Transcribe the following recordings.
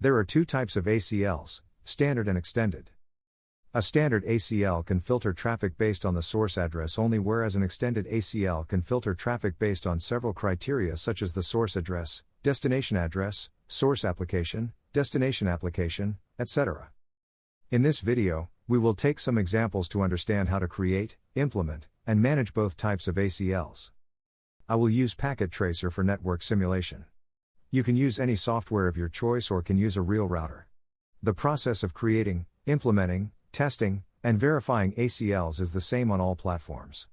There are two types of ACLs, standard and extended. A standard ACL can filter traffic based on the source address only, whereas an extended ACL can filter traffic based on several criteria such as the source address, source application, destination application, etc. In this video, we will take some examples to understand how to create, implement, and manage both types of ACLs. I will use Packet Tracer for network simulation. You can use any software of your choice or can use a real router. The process of creating, implementing, testing, and verifying ACLs is the same on all platforms.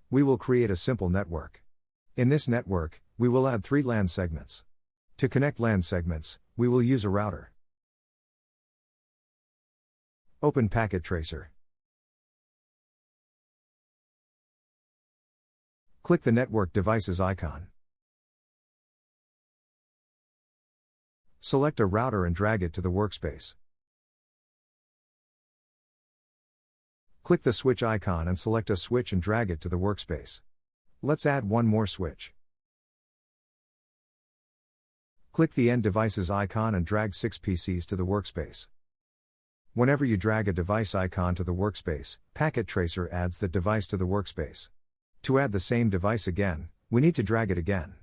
We will create a simple network. In this network, we will add 3 LAN segments. To connect LAN segments, we will use a router. Open Packet Tracer. Click the Network Devices icon. Select a router and drag it to the workspace. Click the switch icon and select a switch and drag it to the workspace. Let's add one more switch. Click the End Devices icon and drag 6 PCs to the workspace. Whenever you drag a device icon to the workspace, Packet Tracer adds that device to the workspace. To add the same device again, we need to drag it again.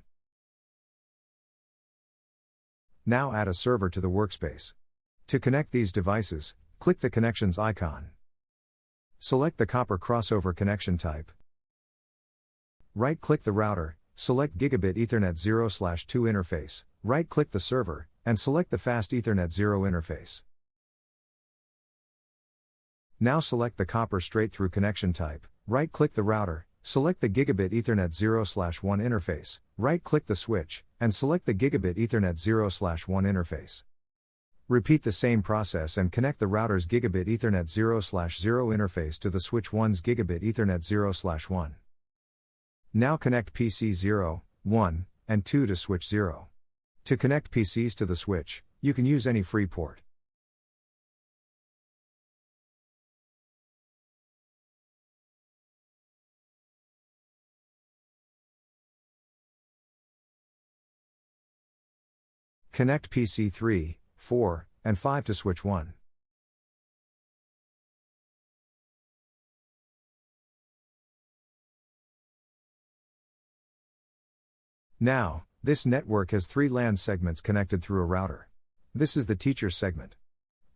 Now add a server to the workspace. To connect these devices, click the Connections icon. Select the copper crossover connection type. Right-click the router, select Gigabit Ethernet 0/2 interface, right-click the server, and select the Fast Ethernet 0 interface. Now select the copper straight-through connection type, right-click the router, select the Gigabit Ethernet 0/1 interface, right-click the switch, and select the Gigabit Ethernet 0/1 interface. Repeat the same process and connect the router's Gigabit Ethernet 0/0 interface to the switch 1's Gigabit Ethernet 0/1. Now connect PC 0, 1, and 2 to switch 0. To connect PCs to the switch, you can use any free port. Connect PC 3, 4, and 5 to switch 1. Now, this network has 3 LAN segments connected through a router. This is the teacher segment.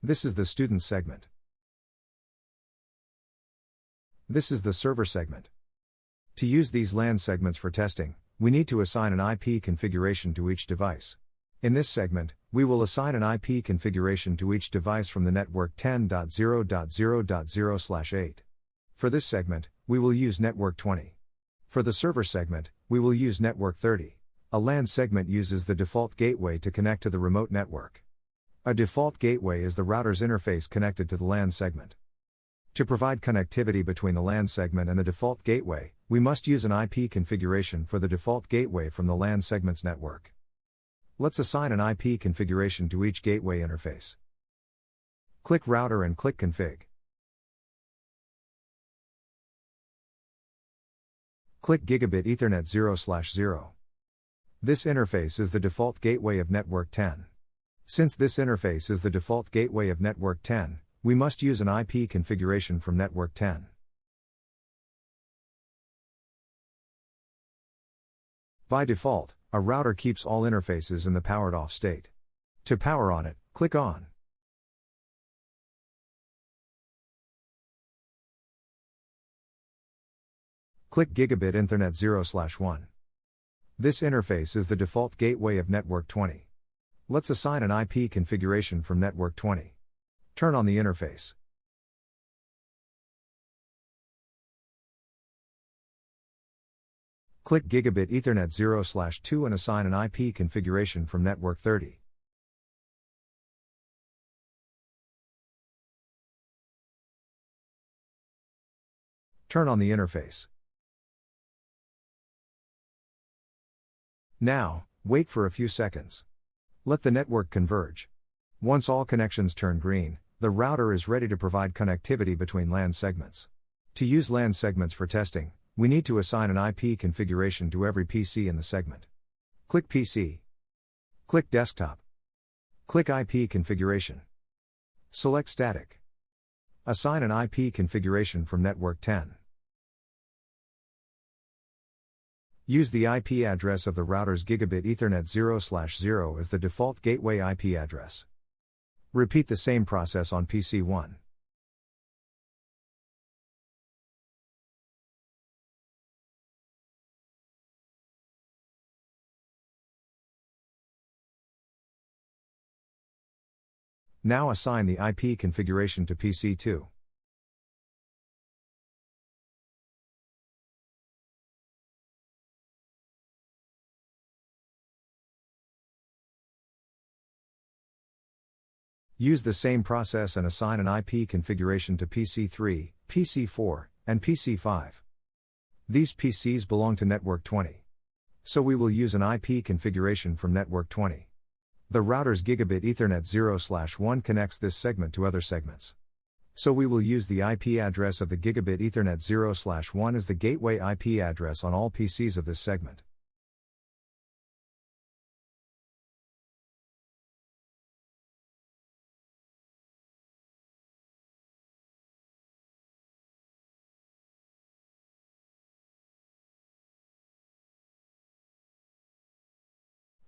This is the student segment. This is the server segment. To use these LAN segments for testing, we need to assign an IP configuration to each device. In this segment, we will assign an IP configuration to each device from the network 10.0.0.0/8. For this segment, we will use network 20. For the server segment, we will use network 30. A LAN segment uses the default gateway to connect to the remote network. A default gateway is the router's interface connected to the LAN segment. To provide connectivity between the LAN segment and the default gateway, we must use an IP configuration for the default gateway from the LAN segment's network. Let's assign an IP configuration to each gateway interface. Click Router and click Config. Click Gigabit Ethernet 0/0. This interface is the default gateway of network 10. Since this interface is the default gateway of network 10, we must use an IP configuration from network 10. By default, a router keeps all interfaces in the powered off state. To power on it, click on. Click Gigabit Ethernet 0/1. This interface is the default gateway of network 20. Let's assign an IP configuration from network 20. Turn on the interface. Click Gigabit Ethernet 0/2 and assign an IP configuration from network 30. Turn on the interface. Now, wait for a few seconds. Let the network converge. Once all connections turn green, the router is ready to provide connectivity between LAN segments. To use LAN segments for testing, we need to assign an IP configuration to every PC in the segment. Click PC. Click Desktop. Click IP configuration. Select Static. Assign an IP configuration from Network 10. Use the IP address of the router's Gigabit Ethernet 0/0 as the default gateway IP address. Repeat the same process on PC 1. Now assign the IP configuration to PC 2. Use the same process and assign an IP configuration to PC 3, PC 4, and PC 5. These PCs belong to Network 20. So we will use an IP configuration from Network 20. The router's Gigabit Ethernet 0/1 connects this segment to other segments. So we will use the IP address of the Gigabit Ethernet 0/1 as the gateway IP address on all PCs of this segment.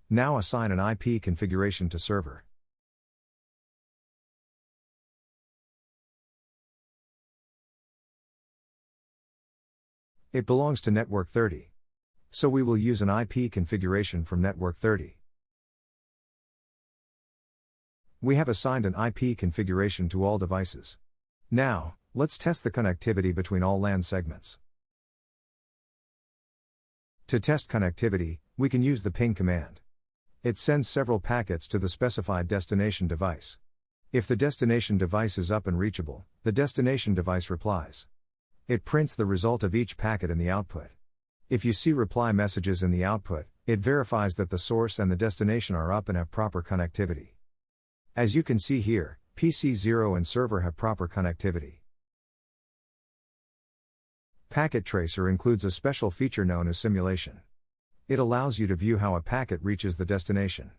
Now assign an IP configuration to server. It belongs to Network 30. So we will use an IP configuration from Network 30. We have assigned an IP configuration to all devices. Now, let's test the connectivity between all LAN segments. To test connectivity, we can use the ping command. It sends several packets to the specified destination device. If the destination device is up and reachable, the destination device replies. It prints the result of each packet in the output. If you see reply messages in the output, it verifies that the source and the destination are up and have proper connectivity. As you can see here, PC 0 and server have proper connectivity. Packet Tracer includes a special feature known as simulation. It allows you to view how a packet reaches the destination.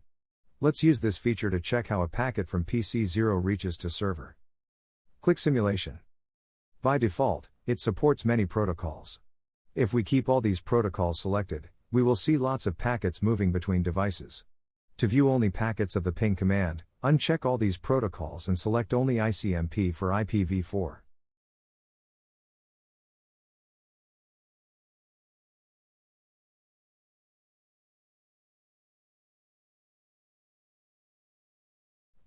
Let's use this feature to check how a packet from PC 0 reaches to server. Click Simulation. By default, it supports many protocols. If we keep all these protocols selected, we will see lots of packets moving between devices. To view only packets of the ping command, uncheck all these protocols and select only ICMP for IPv4.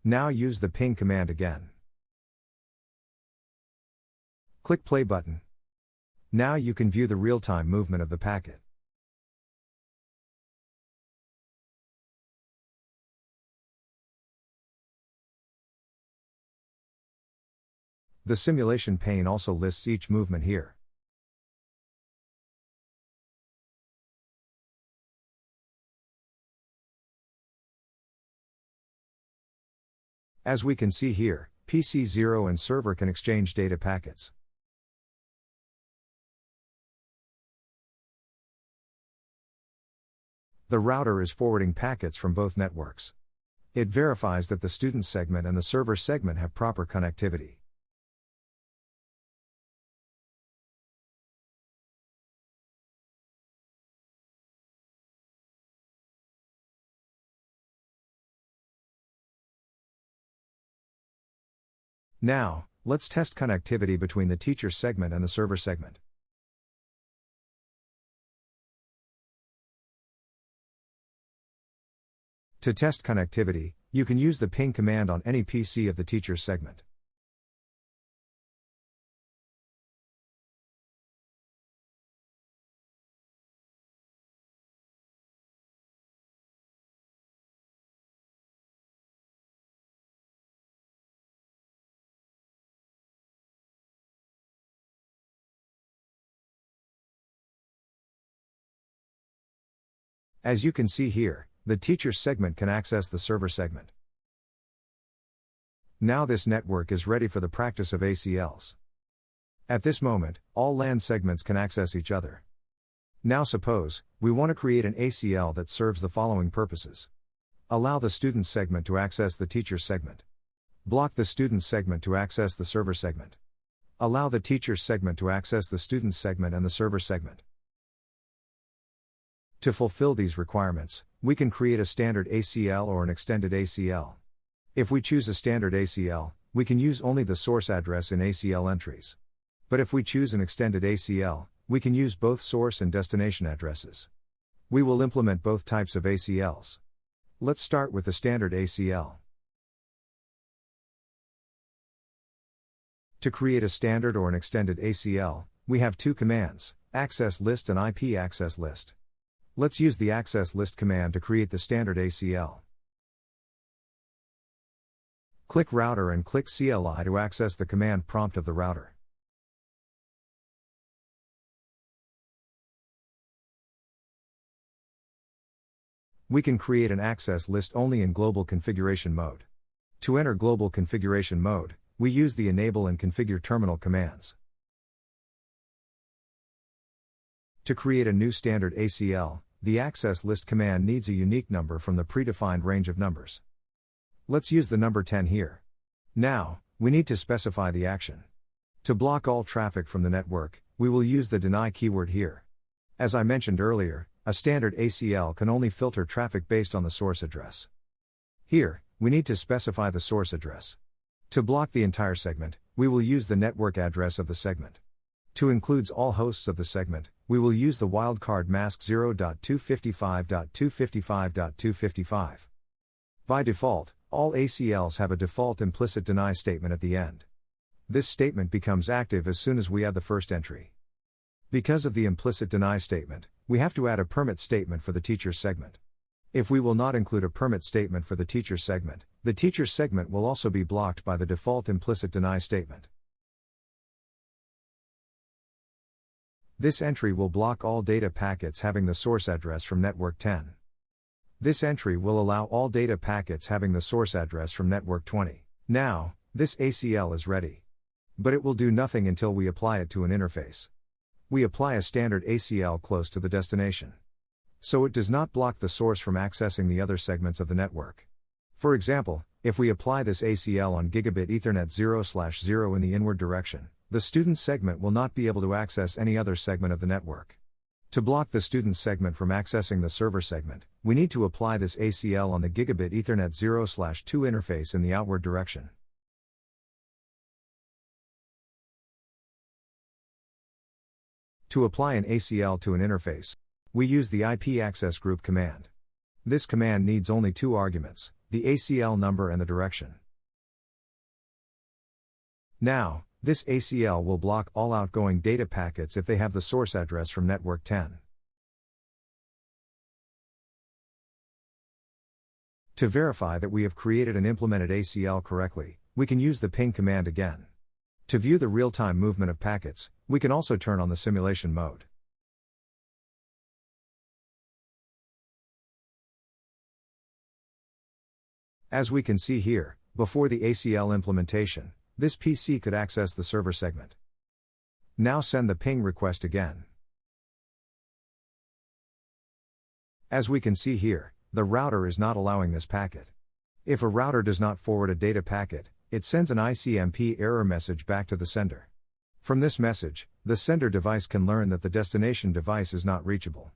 Now use the ping command again. Click Play button. Now you can view the real-time movement of the packet. The simulation pane also lists each movement here. As we can see here, PC 0 and server can exchange data packets. The router is forwarding packets from both networks. It verifies that the student segment and the server segment have proper connectivity. Now, let's test connectivity between the teacher segment and the server segment. To test connectivity, you can use the ping command on any PC of the teacher segment. As you can see here, the teacher segment can access the server segment. Now this network is ready for the practice of ACLs. At this moment, all LAN segments can access each other. Now suppose, we want to create an ACL that serves the following purposes. Allow the student segment to access the teacher segment. Block the student segment to access the server segment. Allow the teacher segment to access the student segment and the server segment. To fulfill these requirements, we can create a standard ACL or an extended ACL. If we choose a standard ACL, we can use only the source address in ACL entries. But if we choose an extended ACL, we can use both source and destination addresses. We will implement both types of ACLs. Let's start with the standard ACL. To create a standard or an extended ACL, we have two commands, access list and IP access list. Let's use the access list command to create the standard ACL. Click Router and click CLI to access the command prompt of the router. We can create an access list only in global configuration mode. To enter global configuration mode, we use the enable and configure terminal commands. To create a new standard ACL, the access list command needs a unique number from the predefined range of numbers. Let's use the number 10 here. Now, we need to specify the action. To block all traffic from the network, we will use the deny keyword here. As I mentioned earlier, a standard ACL can only filter traffic based on the source address. Here, we need to specify the source address. To block the entire segment, we will use the network address of the segment. To include all hosts of the segment, we will use the wildcard mask 0.255.255.255. By default, all ACLs have a default implicit deny statement at the end. This statement becomes active as soon as we add the first entry. Because of the implicit deny statement, we have to add a permit statement for the teacher segment. If we will not include a permit statement for the teacher segment will also be blocked by the default implicit deny statement. This entry will block all data packets having the source address from network 10. This entry will allow all data packets having the source address from network 20. Now, this ACL is ready. But it will do nothing until we apply it to an interface. We apply a standard ACL close to the destination. So it does not block the source from accessing the other segments of the network. For example, if we apply this ACL on gigabit Ethernet 0/0 in the inward direction, the student segment will not be able to access any other segment of the network. To block the student segment from accessing the server segment, we need to apply this ACL on the gigabit Ethernet 0/2 interface in the outward direction. To apply an ACL to an interface, we use the IP access group command. This command needs only two arguments, the ACL number and the direction. Now, this ACL will block all outgoing data packets if they have the source address from network 10. To verify that we have created and implemented ACL correctly, we can use the ping command again. To view the real-time movement of packets, we can also turn on the simulation mode. As we can see here, before the ACL implementation, this PC could access the server segment. Now send the ping request again. As we can see here, the router is not allowing this packet. If a router does not forward a data packet, it sends an ICMP error message back to the sender. From this message, the sender device can learn that the destination device is not reachable.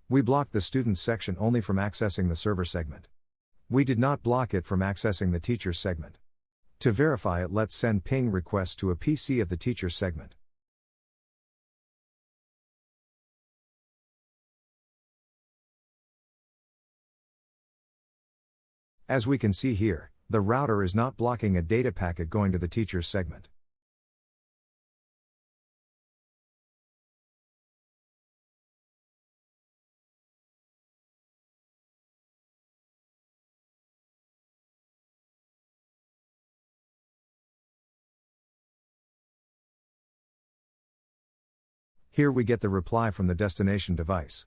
We blocked the students section only from accessing the server segment. We did not block it from accessing the teacher's segment. To verify it, let's send ping requests to a PC of the teacher's segment. As we can see here, the router is not blocking a data packet going to the teacher's segment. Here we get the reply from the destination device.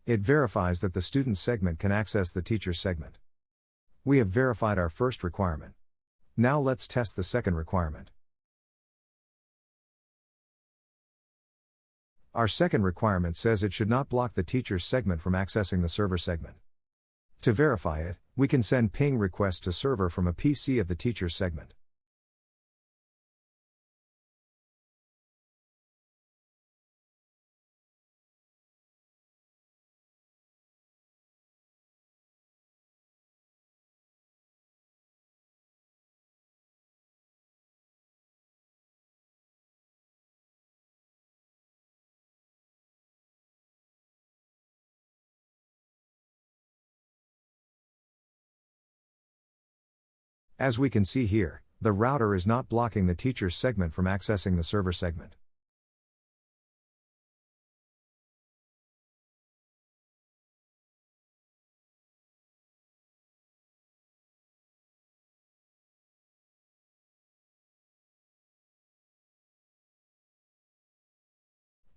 It verifies that the student segment can access the teacher's segment. We have verified our first requirement. Now let's test the second requirement. Our second requirement says it should not block the teacher's segment from accessing the server segment. To verify it, we can send ping requests to server from a PC of the teacher's segment. As we can see here, the router is not blocking the teacher's segment from accessing the server segment.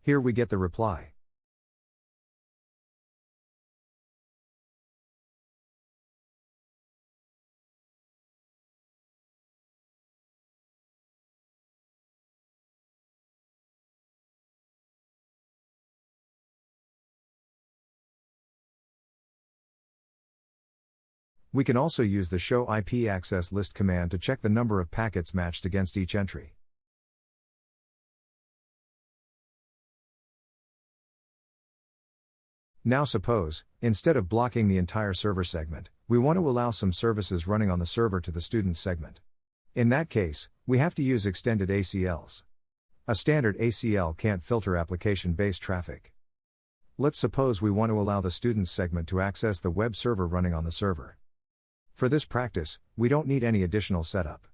Here we get the reply. We can also use the show IP access list command to check the number of packets matched against each entry. Now suppose, instead of blocking the entire server segment, we want to allow some services running on the server to the student segment. In that case, we have to use extended ACLs. A standard ACL can't filter application-based traffic. Let's suppose we want to allow the student segment to access the web server running on the server. For this practice, we don't need any additional setup.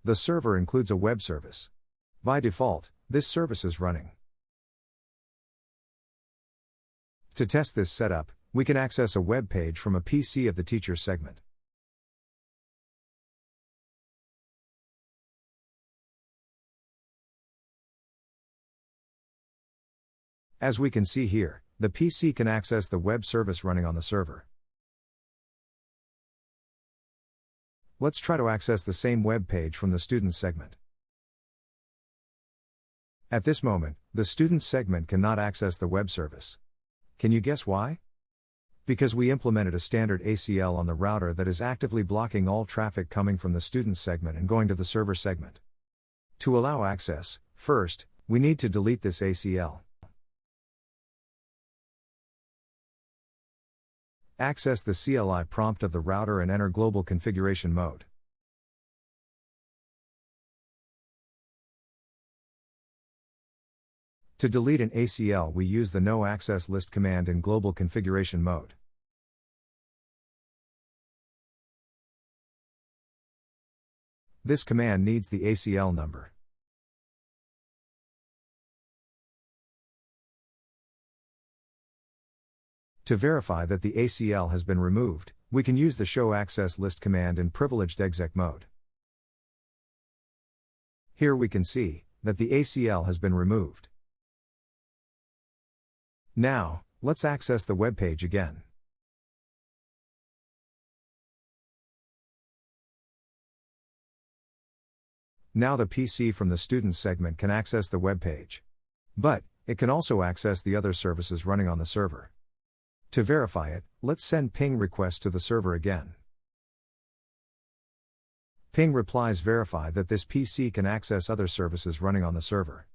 The server includes a web service. By default, this service is running. To test this setup, we can access a web page from a PC of the teacher's segment. As we can see here, the PC can access the web service running on the server. Let's try to access the same web page from the student segment. At this moment, the student segment cannot access the web service. Can you guess why? Because we implemented a standard ACL on the router that is actively blocking all traffic coming from the student segment and going to the server segment. To allow access, first, we need to delete this ACL. Access the CLI prompt of the router and enter global configuration mode. To delete an ACL, we use the no access list command in global configuration mode. This command needs the ACL number. To verify that the ACL has been removed, we can use the show access list command in privileged exec mode. Here we can see that the ACL has been removed. Now, let's access the web page again. Now the PC from the student segment can access the web page. But, it can also access the other services running on the server. To verify it, let's send ping requests to the server again. Ping replies verify that this PC can access other services running on the server.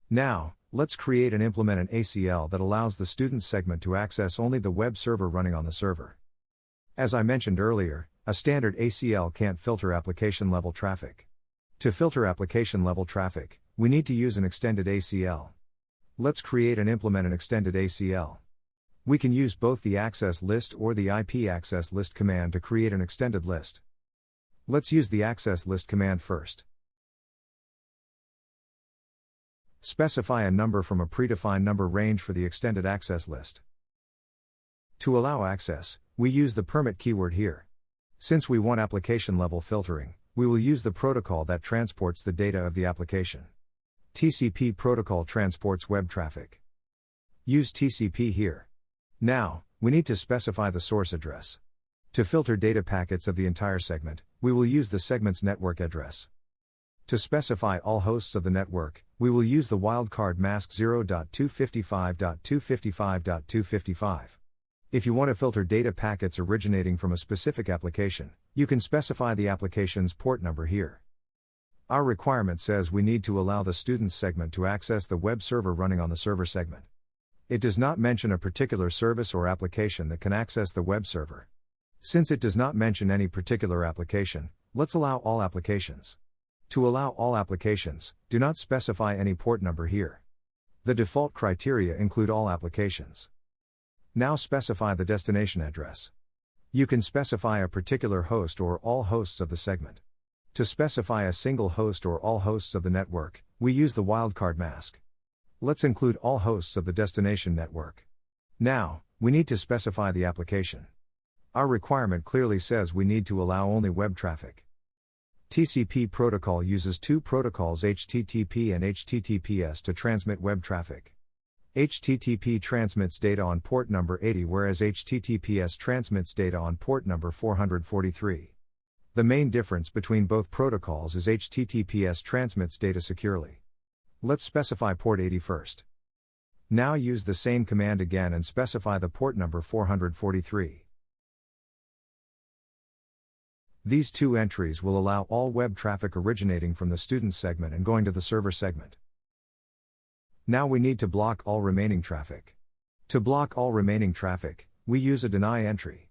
Now, let's create and implement an ACL that allows the student segment to access only the web server running on the server. As I mentioned earlier, a standard ACL can't filter application-level traffic. To filter application-level traffic, we need to use an extended ACL. Let's create and implement an extended ACL. We can use both the access list or the IP access list command to create an extended list. Let's use the access list command first. Specify a number from a predefined number range for the extended access list. To allow access, we use the permit keyword here. Since we want application level filtering, we will use the protocol that transports the data of the application. TCP protocol transports web traffic. Use TCP here. Now, we need to specify the source address. To filter data packets of the entire segment, we will use the segment's network address. To specify all hosts of the network, we will use the wildcard mask 0.255.255.255. If you want to filter data packets originating from a specific application, you can specify the application's port number here. Our requirement says we need to allow the student segment to access the web server running on the server segment. It does not mention a particular service or application that can access the web server. Since it does not mention any particular application, let's allow all applications. To allow all applications, do not specify any port number here. The default criteria include all applications. Now specify the destination address. You can specify a particular host or all hosts of the segment. To specify a single host or all hosts of the network, we use the wildcard mask. Let's include all hosts of the destination network. Now, we need to specify the application. Our requirement clearly says we need to allow only web traffic. TCP protocol uses two protocols HTTP and HTTPS to transmit web traffic. HTTP transmits data on port number 80 whereas HTTPS transmits data on port number 443. The main difference between both protocols is HTTPS transmits data securely. Let's specify port 80 first. Now use the same command again and specify the port number 443. These two entries will allow all web traffic originating from the student segment and going to the server segment. Now we need to block all remaining traffic. To block all remaining traffic, we use a deny entry.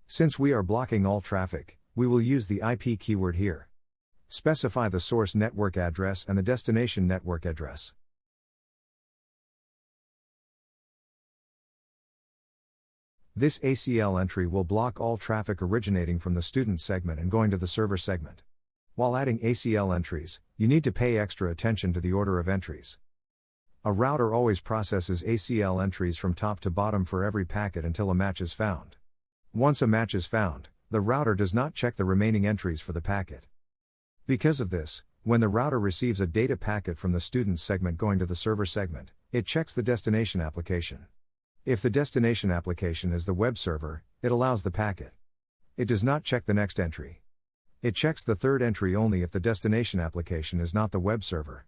Since we are blocking all traffic, we will use the IP keyword here. Specify the source network address and the destination network address. This ACL entry will block all traffic originating from the student segment and going to the server segment. While adding ACL entries, you need to pay extra attention to the order of entries. A router always processes ACL entries from top to bottom for every packet until a match is found. Once a match is found, the router does not check the remaining entries for the packet. Because of this, when the router receives a data packet from the student segment going to the server segment, it checks the destination application. If the destination application is the web server, it allows the packet. It does not check the next entry. It checks the third entry only if the destination application is not the web server.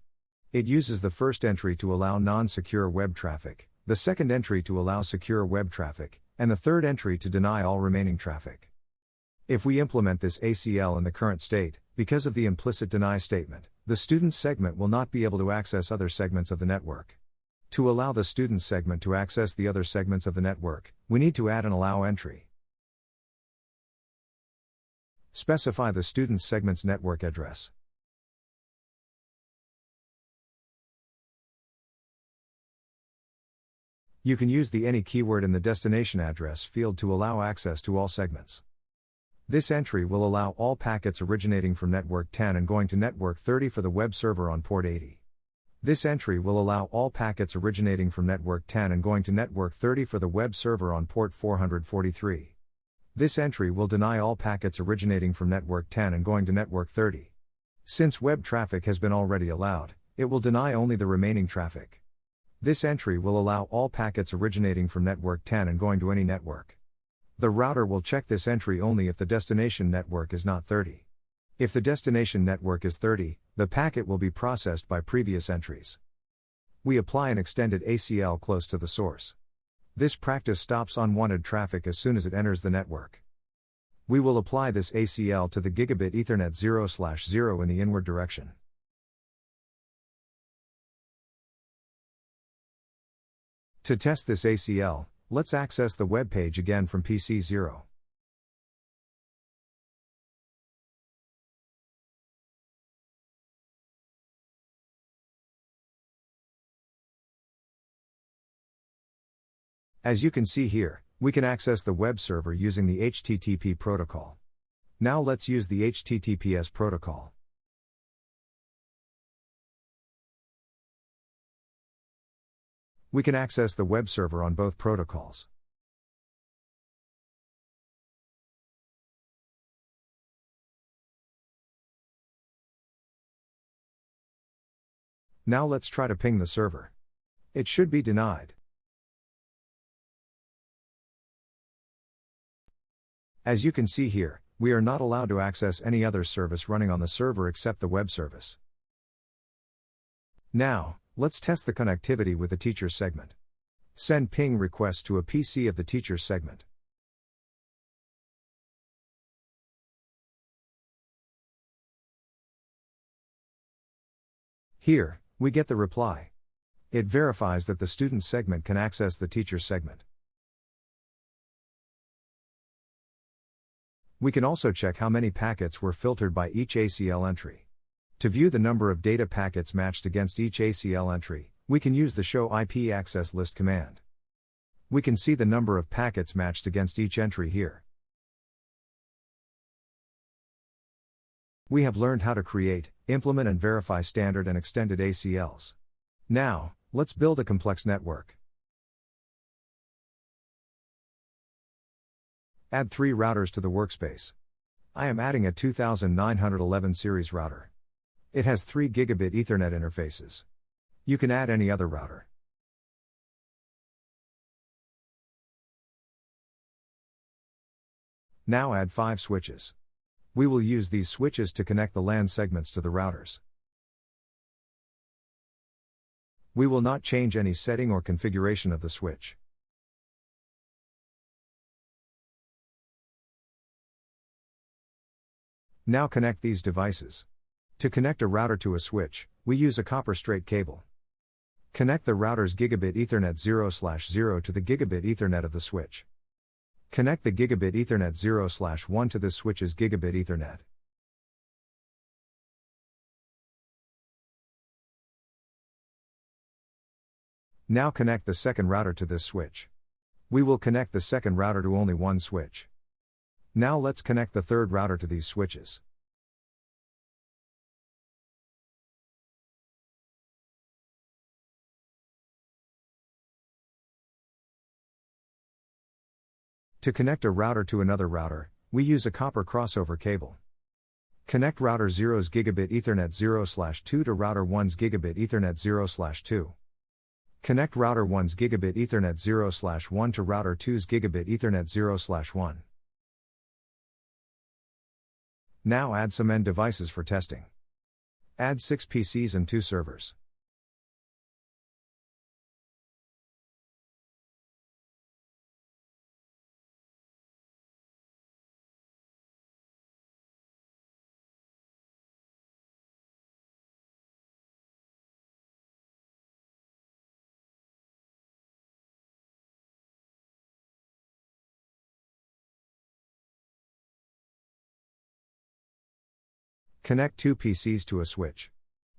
It uses the first entry to allow non-secure web traffic, the second entry to allow secure web traffic, and the third entry to deny all remaining traffic. If we implement this ACL in the current state, because of the implicit deny statement, the student segment will not be able to access other segments of the network. To allow the student segment to access the other segments of the network, we need to add an allow entry. Specify the student segment's network address. You can use the any keyword in the destination address field to allow access to all segments. This entry will allow all packets originating from network 10 and going to network 30 for the web server on port 80. This entry will allow all packets originating from network 10 and going to network 30 for the web server on port 443. This entry will deny all packets originating from network 10 and going to network 30. Since web traffic has been already allowed, it will deny only the remaining traffic. This entry will allow all packets originating from network 10 and going to any network. The router will check this entry only if the destination network is not 30. If the destination network is 30, the packet will be processed by previous entries. We apply an extended ACL close to the source. This practice stops unwanted traffic as soon as it enters the network. We will apply this ACL to the gigabit Ethernet 0/0 in the inward direction. To test this ACL, let's access the web page again from PC 0. As you can see here, we can access the web server using the HTTP protocol. Now let's use the HTTPS protocol. We can access the web server on both protocols. Now let's try to ping the server. It should be denied. As you can see here, we are not allowed to access any other service running on the server except the web service. Now, let's test the connectivity with the teacher's segment. Send ping requests to a PC of the teacher's segment. Here, we get the reply. It verifies that the student segment can access the teacher's segment. We can also check how many packets were filtered by each ACL entry. To view the number of data packets matched against each ACL entry, we can use the Show IP Access List command. We can see the number of packets matched against each entry here. We have learned how to create, implement and verify standard and extended ACLs. Now, let's build a complex network. Add 3 routers to the workspace. I am adding a 2911 series router. It has 3 gigabit Ethernet interfaces. You can add any other router. Now add 5 switches. We will use these switches to connect the LAN segments to the routers. We will not change any setting or configuration of the switch. Now connect these devices. To connect a router to a switch, we use a copper straight cable. Connect the router's gigabit Ethernet 0/0 to the gigabit Ethernet of the switch. Connect the gigabit Ethernet 0/1 to this switch's gigabit Ethernet. Now connect the second router to this switch. We will connect the second router to only one switch. Now let's connect the third router to these switches. To connect a router to another router, we use a copper crossover cable. Connect router 0's gigabit Ethernet 0/2 to router 1's gigabit Ethernet 0/2. Connect router 1's gigabit Ethernet 0/1 to router 2's gigabit Ethernet 0/1. Now add some end devices for testing. Add 6 PCs and 2 servers. Connect 2 PCs to a switch.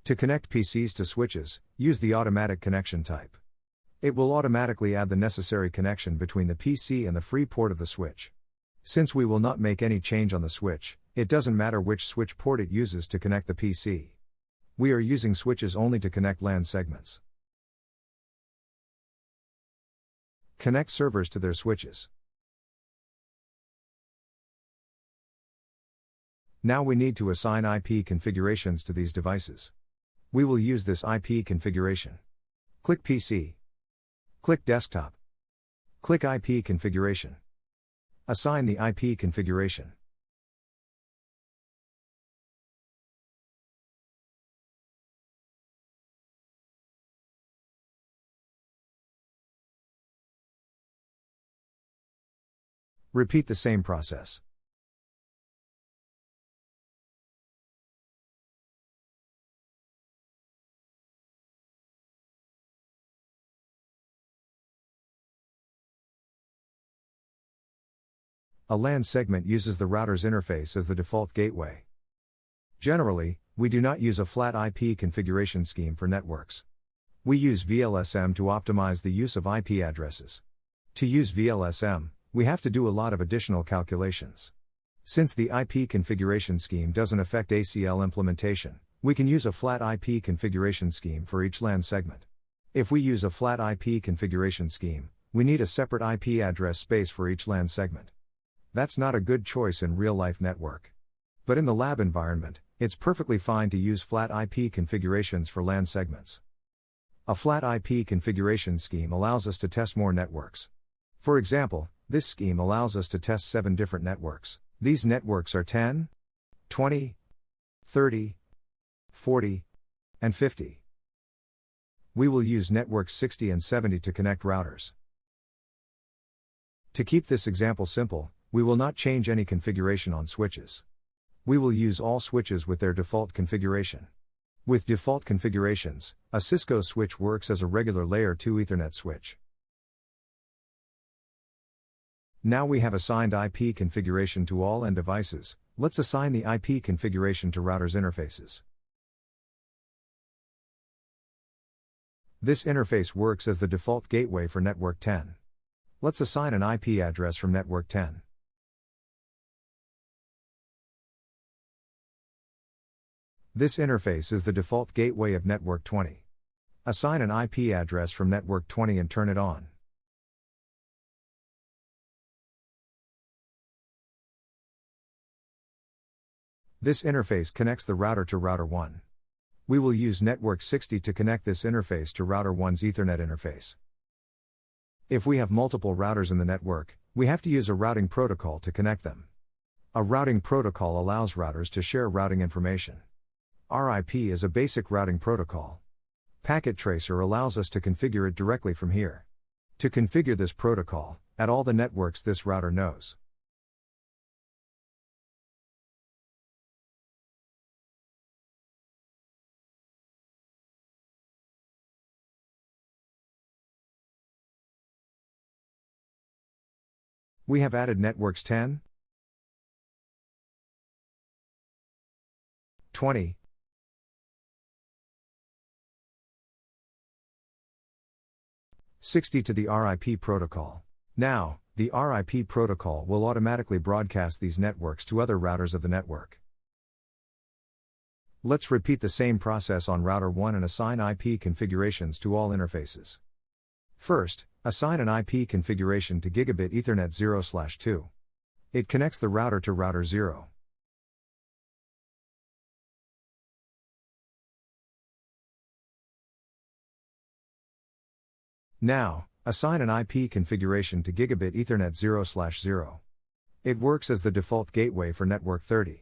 To connect PCs to switches, use the automatic connection type. It will automatically add the necessary connection between the PC and the free port of the switch. Since we will not make any change on the switch, it doesn't matter which switch port it uses to connect the PC. We are using switches only to connect LAN segments. Connect servers to their switches. Now we need to assign IP configurations to these devices. We will use this IP configuration. Click PC. Click Desktop. Click IP configuration. Assign the IP configuration. Repeat the same process. A LAN segment uses the router's interface as the default gateway. Generally, we do not use a flat IP configuration scheme for networks. We use VLSM to optimize the use of IP addresses. To use VLSM, we have to do a lot of additional calculations. Since the IP configuration scheme doesn't affect ACL implementation, we can use a flat IP configuration scheme for each LAN segment. If we use a flat IP configuration scheme, we need a separate IP address space for each LAN segment. That's not a good choice in real-life network. But in the lab environment, It's perfectly fine to use flat IP configurations for LAN segments. A flat IP configuration scheme allows us to test more networks. For example, this scheme allows us to test 7 different networks. These networks are 10, 20, 30, 40, and 50. We will use networks 60 and 70 to connect routers. To keep this example simple, we will not change any configuration on switches. We will use all switches with their default configuration. With default configurations, a Cisco switch works as a regular Layer 2 Ethernet switch. Now we have assigned IP configuration to all end devices. Let's assign the IP configuration to routers interfaces. This interface works as the default gateway for network 10. Let's assign an IP address from network 10. This interface is the default gateway of network 20. Assign an IP address from network 20 and turn it on. This interface connects the router to router 1. We will use network 60 to connect this interface to router 1's Ethernet interface. If we have multiple routers in the network, we have to use a routing protocol to connect them. A routing protocol allows routers to share routing information. RIP is a basic routing protocol. Packet Tracer allows us to configure it directly from here. To configure this protocol, add all the networks this router knows. We have added networks 10, 20, 60 to the RIP protocol. Now, the RIP protocol will automatically broadcast these networks to other routers of the network. Let's repeat the same process on router 1 and assign IP configurations to all interfaces. First, assign an IP configuration to Gigabit Ethernet 0/2. It connects the router to router 0. Now, assign an IP configuration to Gigabit Ethernet 0/0. It works as the default gateway for network 30.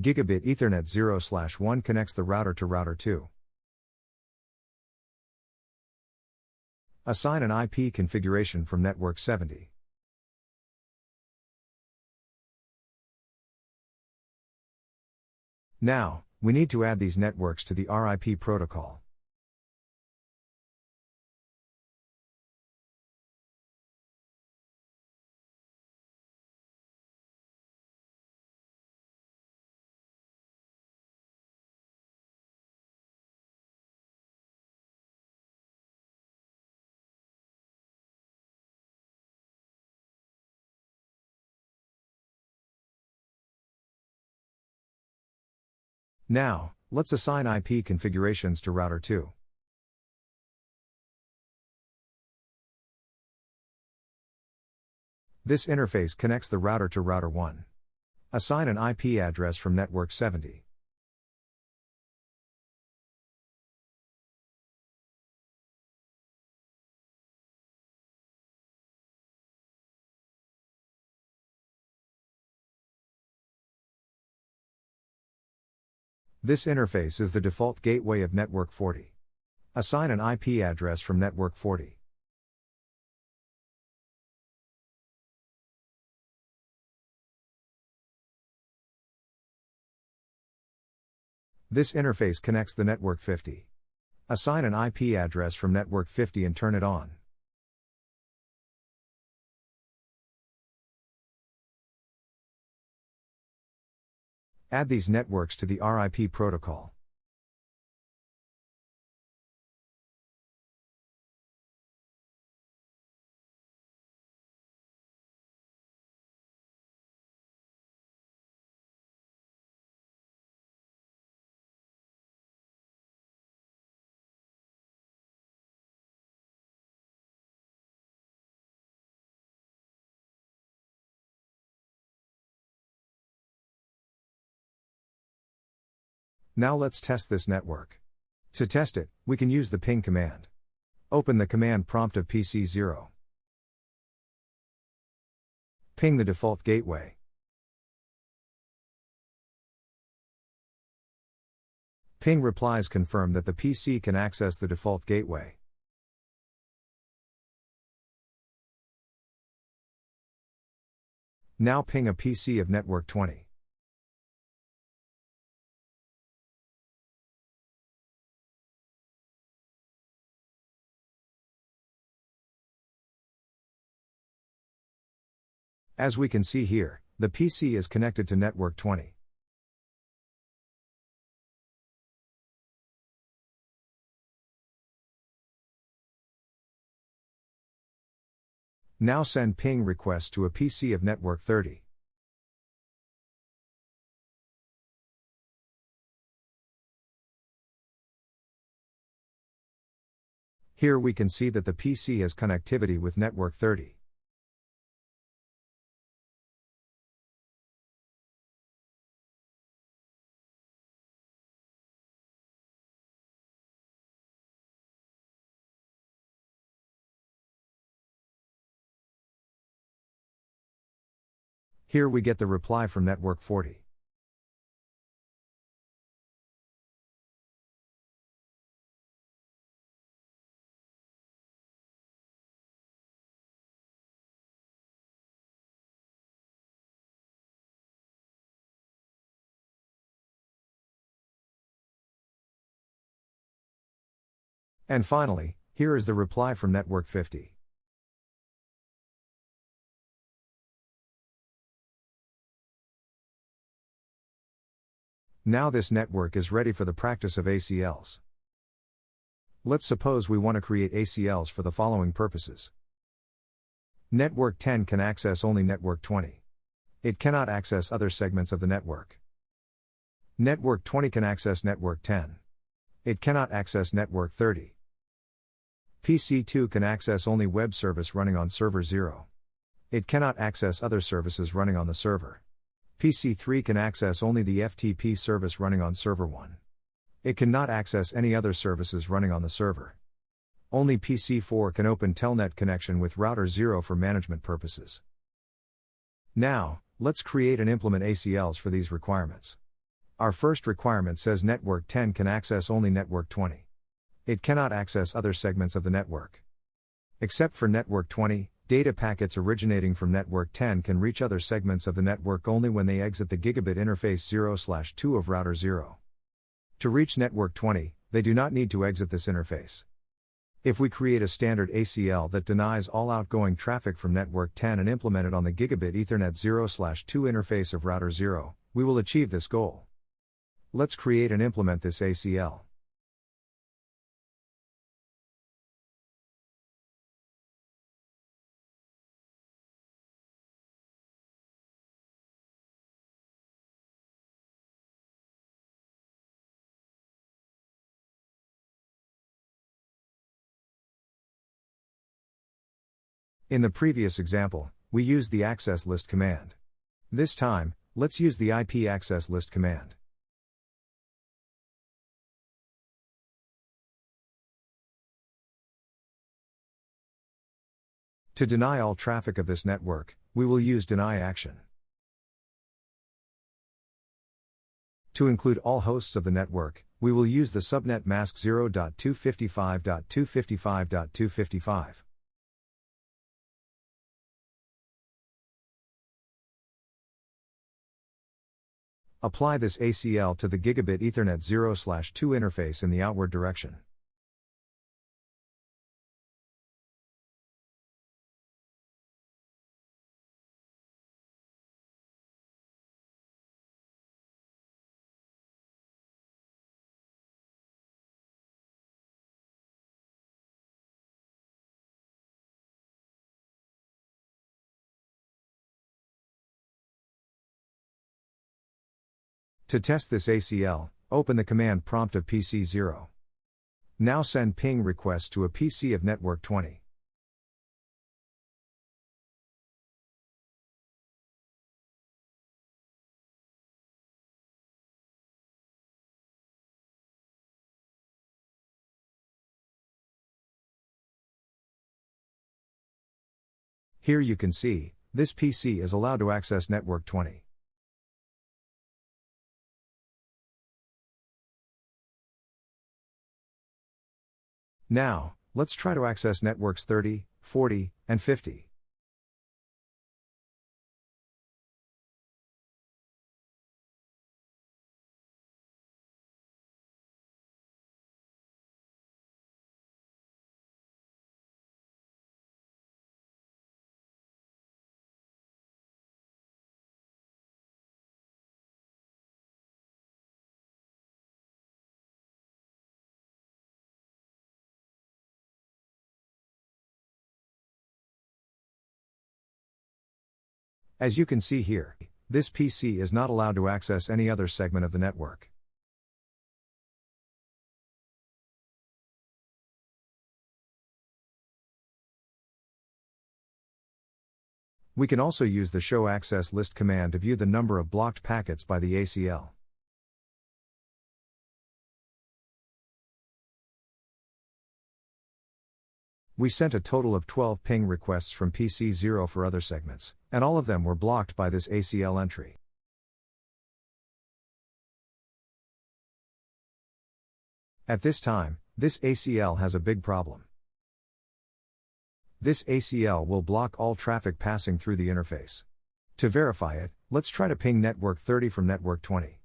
Gigabit Ethernet 0/1 connects the router to router 2. Assign an IP configuration from network 70. Now, we need to add these networks to the RIP protocol. Now, let's assign IP configurations to router 2. This interface connects the router to router 1. Assign an IP address from network 70. This interface is the default gateway of network 40. Assign an IP address from network 40. This interface connects the network 50. Assign an IP address from network 50 and turn it on. Add these networks to the RIP protocol. Now let's test this network. To test it, we can use the ping command. Open the command prompt of PC0. Ping the default gateway. Ping replies confirm that the PC can access the default gateway. Now ping a PC of network 20. As we can see here, the PC is connected to network 20. Now send ping requests to a PC of network 30. Here we can see that the PC has connectivity with network 30. Here we get the reply from network 40. And finally, here is the reply from network 50. Now this network is ready for the practice of ACLs. Let's suppose we want to create ACLs for the following purposes. Network 10 can access only network 20. It cannot access other segments of the network. Network 20 can access network 10. It cannot access network 30. PC2 can access only web service running on server 0. It cannot access other services running on the server. PC3 can access only the FTP service running on server 1. It cannot access any other services running on the server. Only PC4 can open Telnet connection with router 0 for management purposes. Now, let's create and implement ACLs for these requirements. Our first requirement says network 10 can access only network 20. It cannot access other segments of the network. Except for network 20, data packets originating from network 10 can reach other segments of the network only when they exit the gigabit interface 0/2 of router 0. To reach network 20, they do not need to exit this interface. If we create a standard ACL that denies all outgoing traffic from network 10 and implement it on the gigabit Ethernet 0/2 interface of router 0, we will achieve this goal. Let's create and implement this ACL. In the previous example, we used the access list command. This time, let's use the IP access list command. To deny all traffic of this network, we will use deny action. To include all hosts of the network, we will use the subnet mask 0.255.255.255. Apply this ACL to the gigabit Ethernet 0/2 interface in the outward direction. To test this ACL, open the command prompt of PC0. Now send ping requests to a PC of network 20. Here you can see, this PC is allowed to access network 20. Now, let's try to access networks 30, 40, and 50. As you can see here, this PC is not allowed to access any other segment of the network. We can also use the show access list command to view the number of blocked packets by the ACL. We sent a total of 12 ping requests from PC0 for other segments, and all of them were blocked by this ACL entry. At this time, this ACL has a big problem. This ACL will block all traffic passing through the interface. To verify it, let's try to ping network 30 from network 20.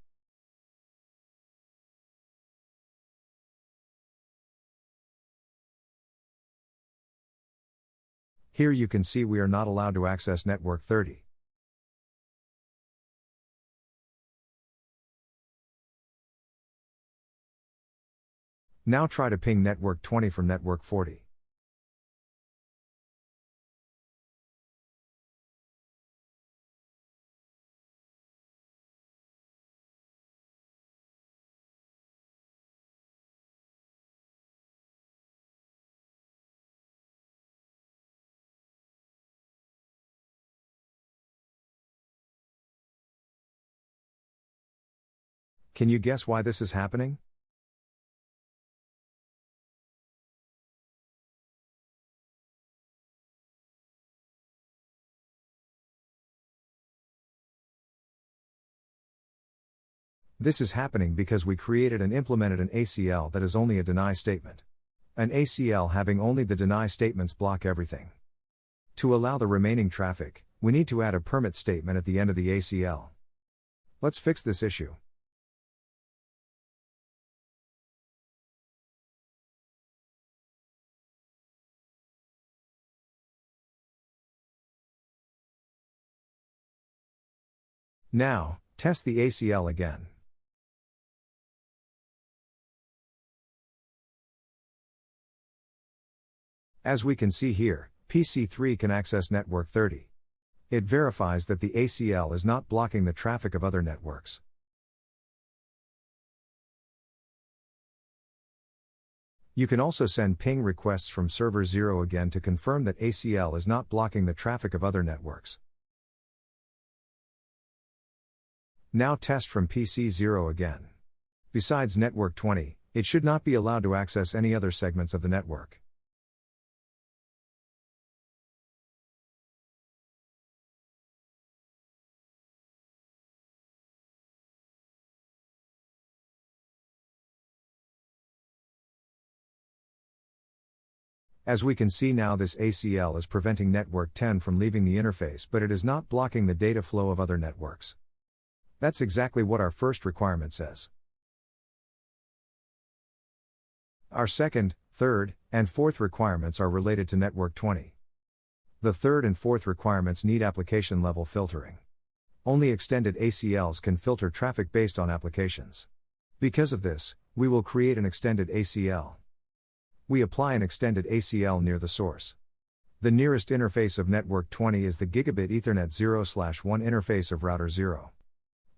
Here you can see we are not allowed to access network 30. Now try to ping network 20 from network 40. Can you guess why this is happening? This is happening because we created and implemented an ACL that is only a deny statement. An ACL having only the deny statements block everything. To allow the remaining traffic, we need to add a permit statement at the end of the ACL. Let's fix this issue. Now, test the ACL again. As we can see here, PC3 can access network 30. It verifies that the ACL is not blocking the traffic of other networks. You can also send ping requests from server 0 again to confirm that ACL is not blocking the traffic of other networks. Now test from PC0 again. Besides network 20, it should not be allowed to access any other segments of the network. As we can see now, this ACL is preventing network 10 from leaving the interface, but it is not blocking the data flow of other networks. That's exactly what our first requirement says. Our second, third, and fourth requirements are related to network 20. The third and fourth requirements need application level filtering. Only extended ACLs can filter traffic based on applications. Because of this, we will create an extended ACL. We apply an extended ACL near the source. The nearest interface of network 20 is the Gigabit Ethernet 0/1 interface of router 0.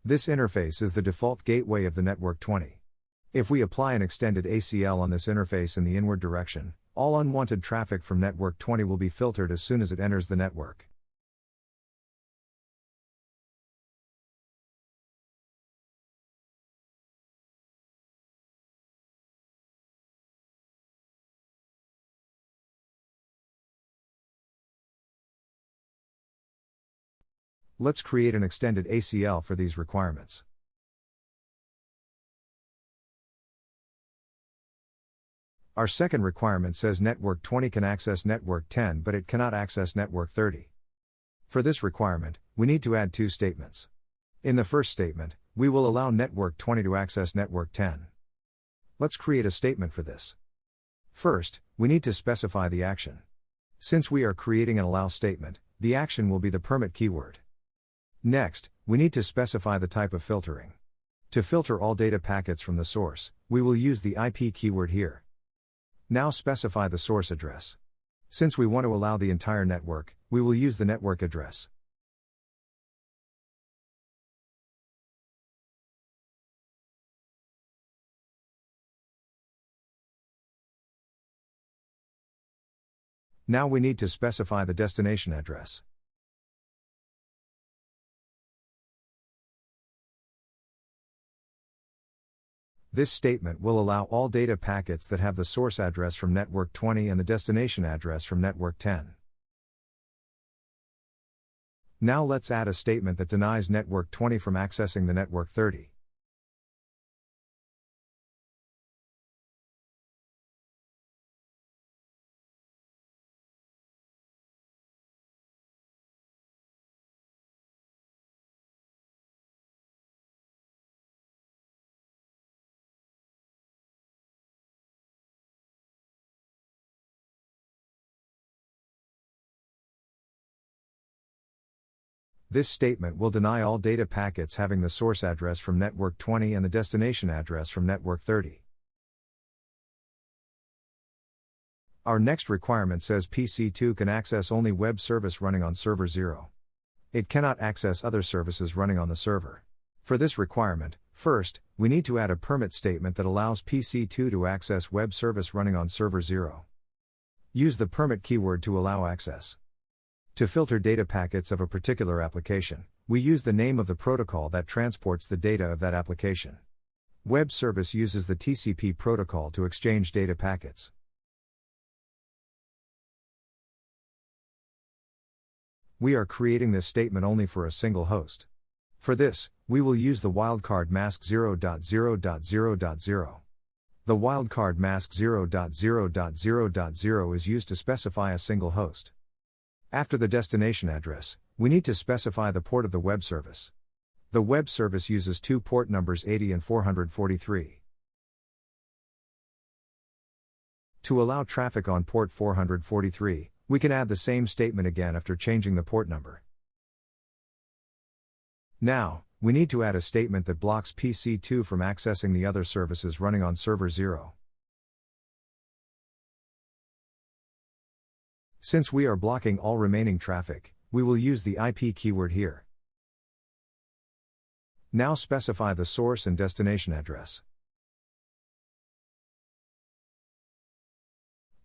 This interface is the default gateway of the network 20. If we apply an extended ACL on this interface in the inward direction, all unwanted traffic from network 20 will be filtered as soon as it enters the network. Let's create an extended ACL for these requirements. Our second requirement says network 20 can access network 10 but it cannot access network 30. For this requirement, we need to add two statements. In the first statement, we will allow network 20 to access network 10. Let's create a statement for this. First, we need to specify the action. Since we are creating an allow statement, the action will be the permit keyword. Next, we need to specify the type of filtering. To filter all data packets from the source, we will use the IP keyword here. Now specify the source address. Since we want to allow the entire network, we will use the network address. Now we need to specify the destination address. This statement will allow all data packets that have the source address from network 20 and the destination address from network 10. Now let's add a statement that denies network 20 from accessing the network 30. This statement will deny all data packets having the source address from network 20 and the destination address from network 30. Our next requirement says PC2 can access only web service running on server 0. It cannot access other services running on the server. For this requirement, first, we need to add a permit statement that allows PC2 to access web service running on server 0. Use the permit keyword to allow access. To filter data packets of a particular application, we use the name of the protocol that transports the data of that application. Web service uses the TCP protocol to exchange data packets. We are creating this statement only for a single host. For this, we will use the wildcard mask 0.0.0.0. The wildcard mask 0.0.0.0 is used to specify a single host. After the destination address, we need to specify the port of the web service. The web service uses two port numbers 80 and 443. To allow traffic on port 443, we can add the same statement again after changing the port number. Now, we need to add a statement that blocks PC2 from accessing the other services running on server 0. Since we are blocking all remaining traffic, we will use the IP keyword here. Now specify the source and destination address.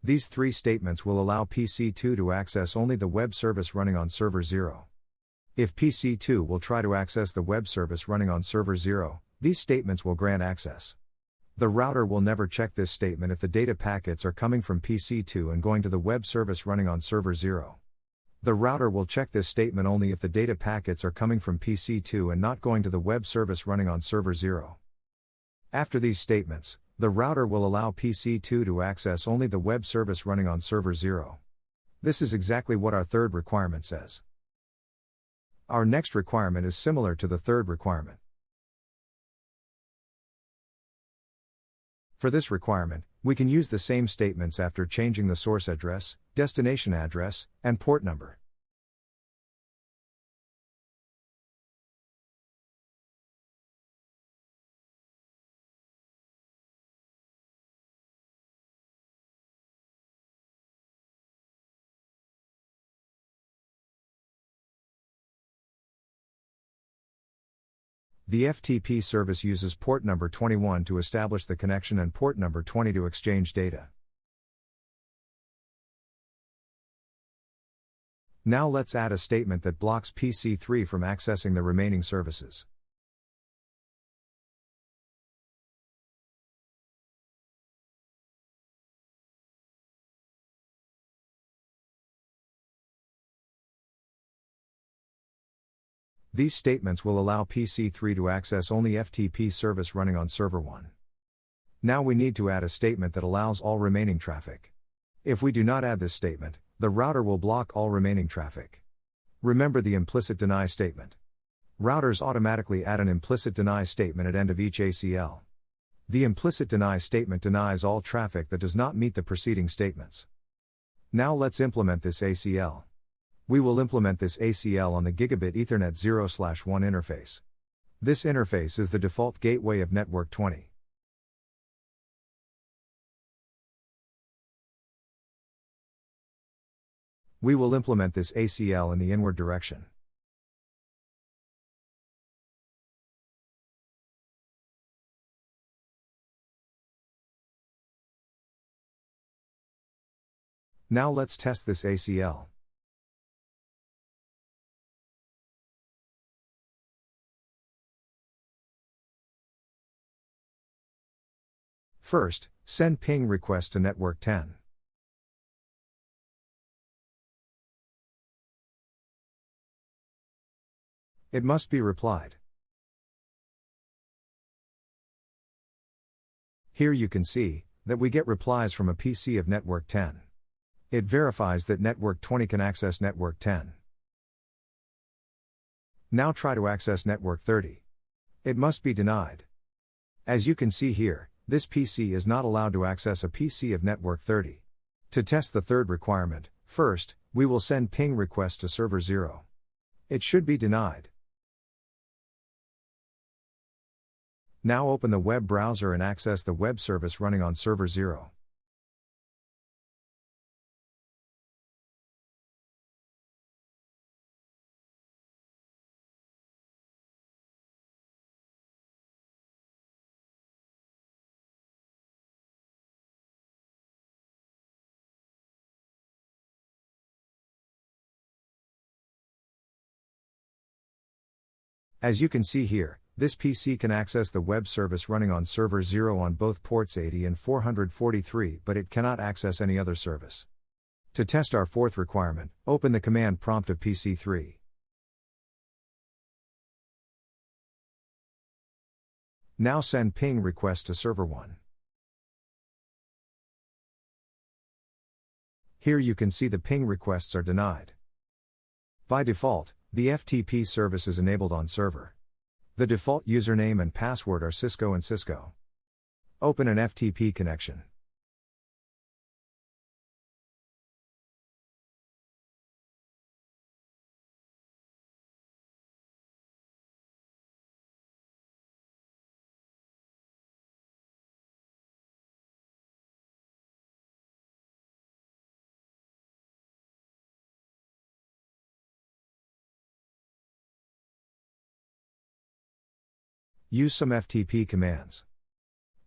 These three statements will allow PC2 to access only the web service running on server 0. If PC2 will try to access the web service running on server 0, these statements will grant access. The router will never check this statement if the data packets are coming from PC2 and going to the web service running on server 0. The router will check this statement only if the data packets are coming from PC2 and not going to the web service running on server 0. After these statements, the router will allow PC2 to access only the web service running on server 0. This is exactly what our third requirement says. Our next requirement is similar to the third requirement. For this requirement, we can use the same statements after changing the source address, destination address, and port number. The FTP service uses port number 21 to establish the connection and port number 20 to exchange data. Now let's add a statement that blocks PC3 from accessing the remaining services. These statements will allow PC3 to access only FTP service running on server 1. Now we need to add a statement that allows all remaining traffic. If we do not add this statement, the router will block all remaining traffic. Remember the implicit deny statement. Routers automatically add an implicit deny statement at end of each ACL. The implicit deny statement denies all traffic that does not meet the preceding statements. Now let's implement this ACL. We will implement this ACL on the Gigabit Ethernet 0/1 interface. This interface is the default gateway of network 20. We will implement this ACL in the inward direction. Now let's test this ACL. First, send ping request to network 10. It must be replied. Here you can see that we get replies from a PC of network 10. It verifies that network 20 can access network 10. Now try to access network 30. It must be denied. As you can see here, this PC is not allowed to access a PC of network 30. To test the third requirement, first, we will send ping request to server 0. It should be denied. Now open the web browser and access the web service running on server 0. As you can see here, this PC can access the web service running on server 0 on both ports 80 and 443, but it cannot access any other service. To test our fourth requirement, open the command prompt of PC3. Now send ping request to server 1. Here you can see the ping requests are denied. By default, the FTP service is enabled on server. The default username and password are Cisco and Cisco. Open an FTP connection. Use some FTP commands.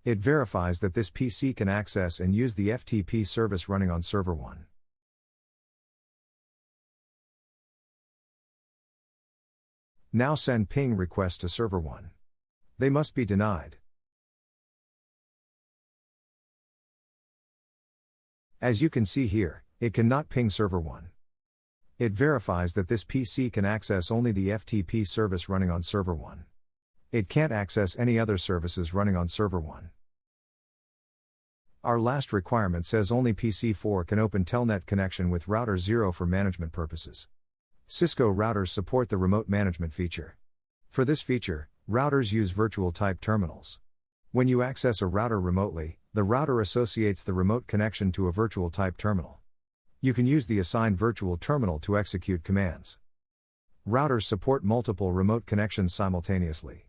It verifies that this PC can access and use the FTP service running on server 1. Now send ping request to server 1. They must be denied. As you can see here, it cannot ping server 1. It verifies that this PC can access only the FTP service running on server 1. It can't access any other services running on server 1. Our last requirement says only PC4 can open Telnet connection with router 0 for management purposes. Cisco routers support the remote management feature. For this feature, routers use virtual type terminals. When you access a router remotely, the router associates the remote connection to a virtual type terminal. You can use the assigned virtual terminal to execute commands. Routers support multiple remote connections simultaneously.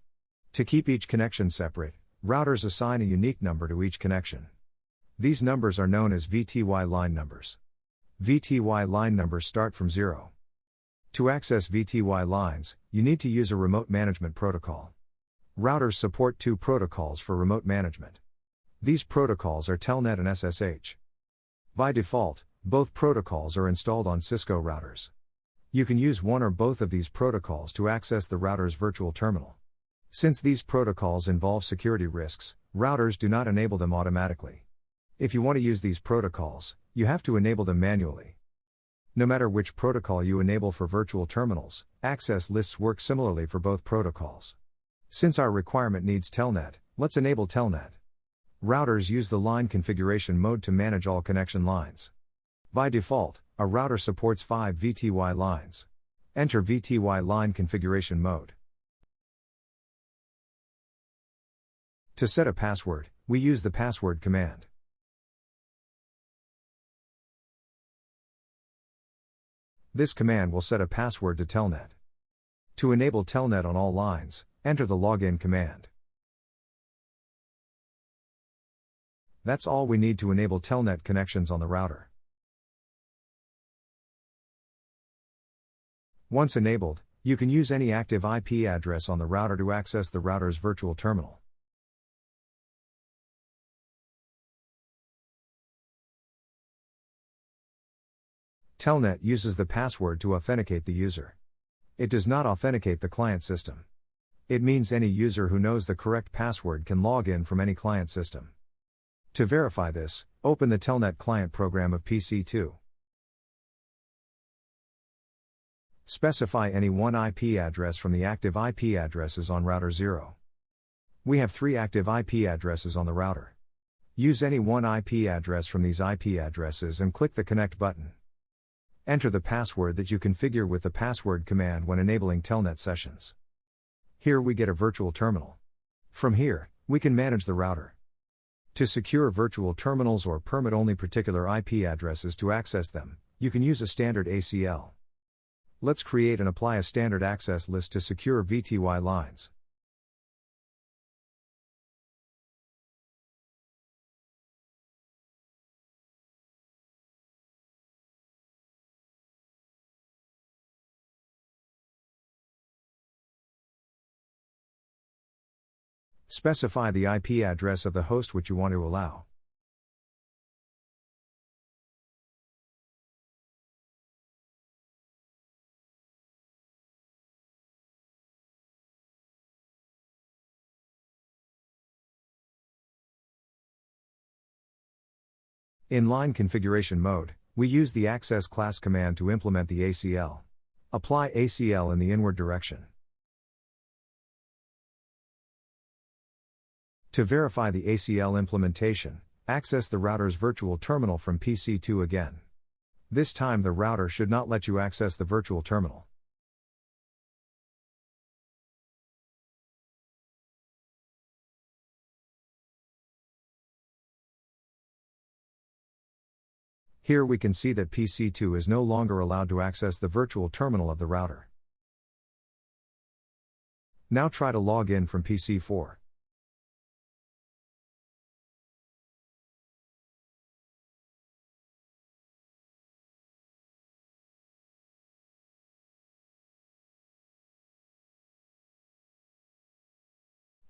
To keep each connection separate, routers assign a unique number to each connection. These numbers are known as VTY line numbers. VTY line numbers start from 0. To access VTY lines, you need to use a remote management protocol. Routers support two protocols for remote management. These protocols are Telnet and SSH. By default, both protocols are installed on Cisco routers. You can use one or both of these protocols to access the router's virtual terminal. Since these protocols involve security risks, routers do not enable them automatically. If you want to use these protocols, you have to enable them manually. No matter which protocol you enable for virtual terminals, access lists work similarly for both protocols. Since our requirement needs Telnet, let's enable Telnet. Routers use the line configuration mode to manage all connection lines. By default, a router supports 5 VTY lines. Enter VTY line configuration mode. To set a password, we use the password command. This command will set a password to Telnet. To enable Telnet on all lines, enter the login command. That's all we need to enable Telnet connections on the router. Once enabled, you can use any active IP address on the router to access the router's virtual terminal. Telnet uses the password to authenticate the user. It does not authenticate the client system. It means any user who knows the correct password can log in from any client system. To verify this, open the Telnet client program of PC2. Specify any one IP address from the active IP addresses on router 0. We have 3 active IP addresses on the router. Use any one IP address from these IP addresses and click the Connect button. Enter the password that you configure with the password command when enabling Telnet sessions. Here we get a virtual terminal. From here, we can manage the router. To secure virtual terminals or permit only particular IP addresses to access them, you can use a standard ACL. Let's create and apply a standard access list to secure VTY lines. Specify the IP address of the host which you want to allow. In line configuration mode, we use the access class command to implement the ACL. Apply ACL in the inward direction. To verify the ACL implementation, access the router's virtual terminal from PC2 again. This time the router should not let you access the virtual terminal. Here we can see that PC2 is no longer allowed to access the virtual terminal of the router. Now try to log in from PC4.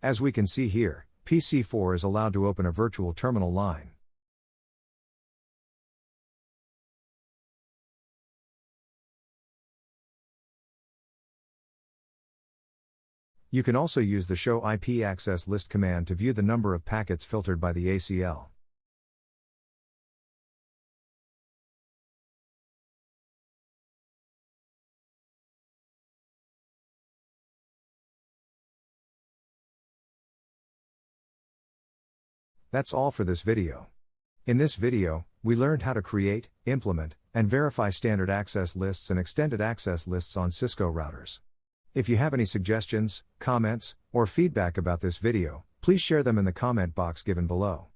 As we can see here, PC4 is allowed to open a virtual terminal line. You can also use the Show IP Access List command to view the number of packets filtered by the ACL. That's all for this video. In this video, we learned how to create, implement, and verify standard access lists and extended access lists on Cisco routers. If you have any suggestions, comments, or feedback about this video, please share them in the comment box given below.